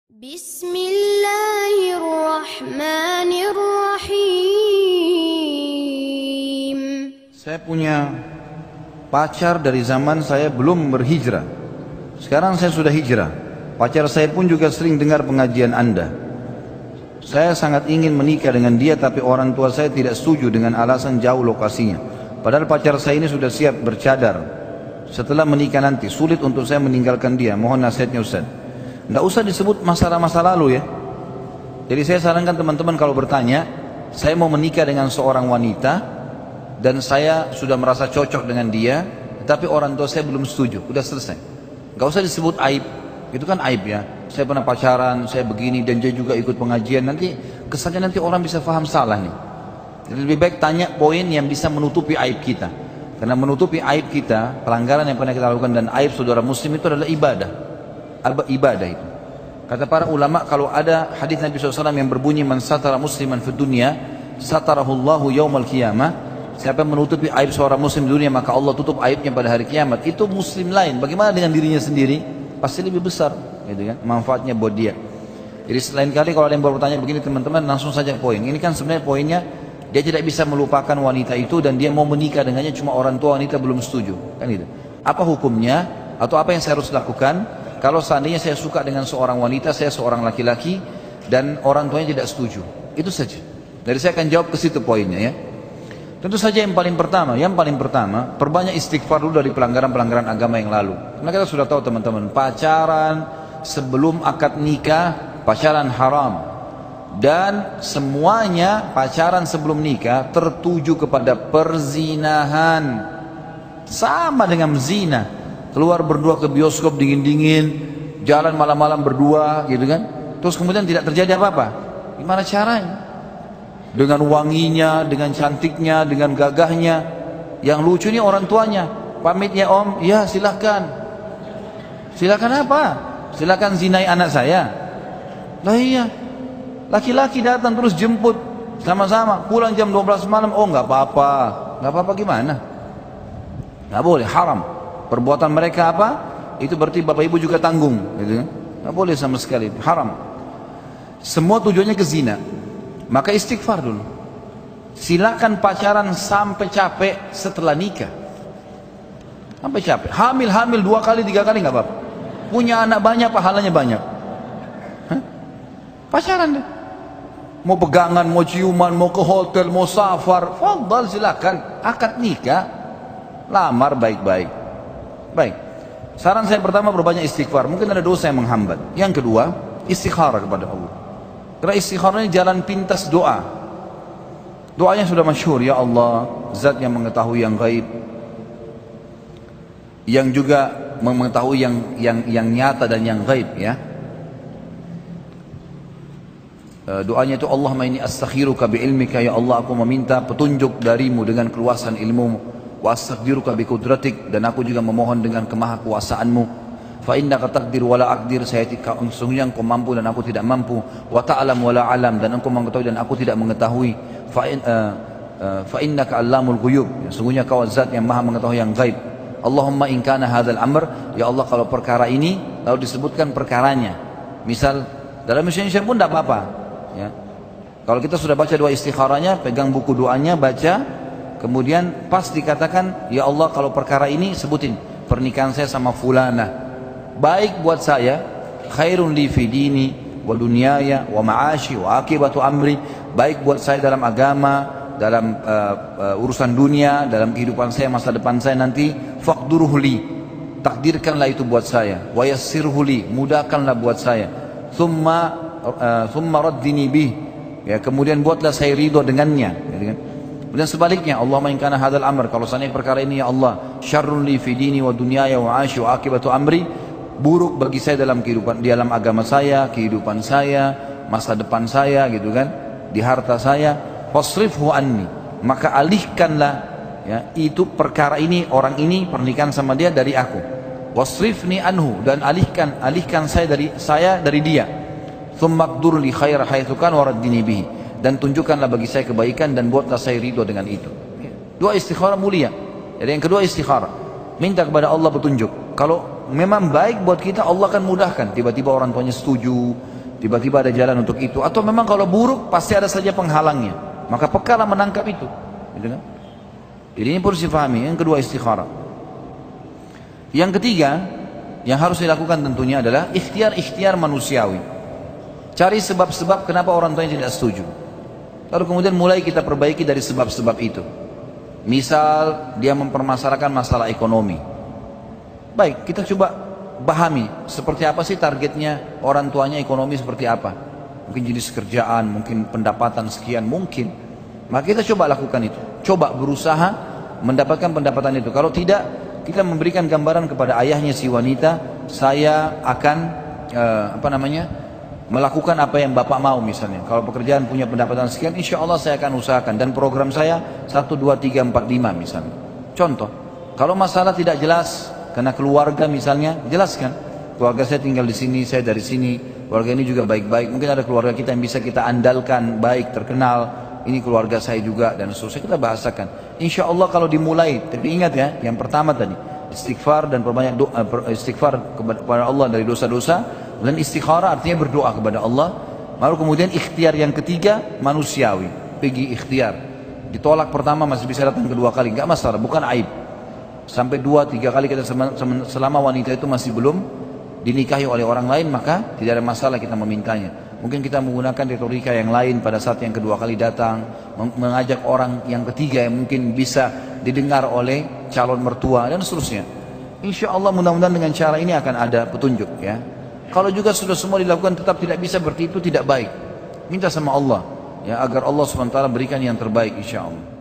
Bismillahirrahmanirrahim. Saya punya pacar dari zaman saya belum berhijrah. Sekarang saya sudah hijrah. Pacar saya pun juga sering dengar pengajian Anda. Saya sangat ingin menikah dengan dia, tapi orang tua saya tidak setuju dengan alasan jauh lokasinya. Padahal pacar saya ini sudah siap bercadar. Setelah menikah nanti sulit untuk saya meninggalkan dia. Mohon nasihatnya Ustaz. Tidak usah disebut masalah-masa lalu ya. Jadi saya sarankan teman-teman kalau bertanya, saya mau menikah dengan seorang wanita dan saya sudah merasa cocok dengan dia, tapi orang tua saya belum setuju. Udah selesai. Gak usah disebut aib. Itu kan aib ya. Saya pernah pacaran, saya begini dan dia juga ikut pengajian. Nanti kesannya nanti orang bisa paham salah nih. Jadi lebih baik tanya poin yang bisa menutupi aib kita. Karena menutupi aib kita, pelanggaran yang pernah kita lakukan dan aib saudara muslim itu adalah ibadah. Ibadah itu. Kata para ulama, kalau ada hadis Nabi SAW yang berbunyi man satara musliman fid dunya satarahullahu yaumal qiyamah, siapa yang menutupi aib seorang muslim di dunia maka Allah tutup aibnya pada hari kiamat. Itu muslim lain, bagaimana dengan dirinya sendiri? Pasti lebih besar gitu kan, manfaatnya buat dia. Jadi selain kali kalau ada yang bertanya begini teman-teman, langsung saja poin. Ini kan sebenarnya poinnya, dia tidak bisa melupakan wanita itu dan dia mau menikah dengannya, cuma orang tua wanita belum setuju kan gitu. Apa hukumnya atau apa yang saya harus lakukan kalau seandainya saya suka dengan seorang wanita, saya seorang laki-laki dan orang tuanya tidak setuju? Itu saja. Jadi saya akan jawab ke situ poinnya ya. Tentu saja yang paling pertama, perbanyak istighfar dulu dari pelanggaran-pelanggaran agama yang lalu. Karena kita sudah tahu teman-teman, pacaran sebelum akad nikah, pacaran haram. Dan semuanya pacaran sebelum nikah tertuju kepada perzinahan. Sama dengan zina. Keluar berdua ke bioskop dingin-dingin, jalan malam-malam berdua gitu kan. Terus kemudian tidak terjadi apa-apa. Gimana caranya? Dengan wanginya, dengan cantiknya, dengan gagahnya. Yang lucu nih orang tuanya. Pamit ya om, ya silahkan. Silahkan apa? Silahkan zinai anak saya. Lah iya. Laki-laki datang terus jemput sama-sama. Pulang jam 12 malam, oh nggak apa-apa. Nggak apa-apa gimana? Nggak boleh, haram. Perbuatan mereka apa? Itu berarti bapak ibu juga tanggung gitu kan? Nggak boleh sama sekali, haram. Semua tujuannya ke zina. Maka istighfar dulu. Silakan pacaran sampai capek setelah nikah. Sampai capek. Hamil 2 kali 3 kali nggak apa-apa. Punya anak banyak, pahalanya banyak. Hah? Pacaran deh. Mau pegangan, mau ciuman, mau ke hotel, mau safar, fadhal silakan. Akad nikah, lamar baik-baik. Baik. Saran saya pertama, berbanyak istighfar. Mungkin ada dosa yang menghambat. Yang kedua, istikharah kepada Allah. Karena istikharah ini jalan pintas doa. Doanya sudah masyhur, ya Allah, Zat yang mengetahui yang gaib, yang juga mengetahui yang nyata dan yang gaib ya. Doanya itu Allahumma inni astakhiruka bi ilmika, ya Allah aku meminta petunjuk darimu dengan keluasan ilmumu, wa astaghfiruka bi qudratik, dan aku juga memohon dengan kemahakuasaanmu. Fa innaka taqdir wa la aqdir, sesungguhnya engkau mampu dan aku tidak mampu. Wa ta'lam wa la alam, dan engkau mengetahui dan aku tidak mengetahui. Fa innaka allamul ghuyub, sesungguhnya kau zat yang maha mengetahui yang gaib. Allahumma in kana hadzal amr, ya Allah kalau perkara ini, lalu disebutkan perkaranya. Misal dalam Indonesia pun tidak apa-apa ya. Kalau kita sudah baca doa istikharanya, pegang buku doanya, baca. Kemudian pas dikatakan, ya Allah kalau perkara ini sebutin pernikahan saya sama fulana, baik buat saya, khairun li fi dini wa dunyaya wa ma'ashi wa akibatu amri, baik buat saya dalam agama, dalam urusan dunia, dalam kehidupan saya, masa depan saya nanti. Faqduruhu li, takdirkanlah itu buat saya. Wa yassirhu li, mudahkanlah buat saya. Thumma raddini bih, ya kemudian buatlah saya ridho dengannya gitu kan. Dan sebaliknya, Allahumma in kana hadzal amr, kalau seandainya perkara ini ya Allah, syarrun li fi dini wa dunyaya wa 'ashi wa akibatu amri, buruk bagi saya dalam kehidupan, di dalam agama saya, kehidupan saya, masa depan saya gitu kan, di harta saya, fasrifhu anni, maka alihkanlah ya itu perkara ini, orang ini pernikahan sama dia dari aku. Wasrifni anhu, dan alihkan saya dari dia. Tsumma qdur li khair haitsu kana waraddini bihi, dan tunjukkanlah bagi saya kebaikan dan buatlah saya ridho dengan itu. Doa istikharah mulia. Jadi yang kedua istikharah, minta kepada Allah petunjuk. Kalau memang baik buat kita, Allah akan mudahkan. Tiba-tiba orang tuanya setuju, tiba-tiba ada jalan untuk itu, atau memang kalau buruk pasti ada saja penghalangnya, maka pekalah menangkap itu, gitu kan? Jadi ini perlu difahami. Yang kedua istikharah. Yang ketiga yang harus dilakukan tentunya adalah ikhtiar manusiawi. Cari sebab-sebab kenapa orang tuanya tidak setuju, lalu kemudian mulai kita perbaiki dari sebab-sebab itu. Misal dia mempermasalahkan masalah ekonomi, baik, kita coba pahami seperti apa sih targetnya orang tuanya, ekonomi seperti apa. Mungkin jenis kerjaan, mungkin pendapatan sekian, mungkin. Maka kita coba lakukan itu, coba berusaha mendapatkan pendapatan itu. Kalau tidak, kita memberikan gambaran kepada ayahnya si wanita, saya akan melakukan apa yang bapak mau. Misalnya kalau pekerjaan punya pendapatan sekian, insya Allah saya akan usahakan, dan program saya 1, 2, 3, 4, 5 misalnya. Contoh, kalau masalah tidak jelas karena keluarga misalnya, jelaskan, keluarga saya tinggal di sini, saya dari sini, keluarga ini juga baik-baik, mungkin ada keluarga kita yang bisa kita andalkan, baik, terkenal, ini keluarga saya juga, dan seterusnya kita bahasakan. Insya Allah kalau dimulai, tapi ingat ya, yang pertama tadi istighfar dan perbanyak doa, istighfar kepada Allah dari dosa-dosa, dan istikharah artinya berdoa kepada Allah. Lalu kemudian ikhtiar yang ketiga manusiawi, pergi ikhtiar, ditolak pertama masih bisa datang kedua kali, nggak masalah, bukan aib. Sampai 2, 3 kali kita, selama wanita itu masih belum dinikahi oleh orang lain, maka tidak ada masalah kita memintanya. Mungkin kita menggunakan retorika yang lain pada saat yang kedua kali datang, mengajak orang yang ketiga yang mungkin bisa didengar oleh calon mertua dan seterusnya. Insya Allah mudah-mudahan dengan cara ini akan ada petunjuk ya. Kalau juga sudah semua dilakukan tetap tidak bisa seperti itu, tidak baik. Minta sama Allah ya, agar Allah SWT berikan yang terbaik insya Allah.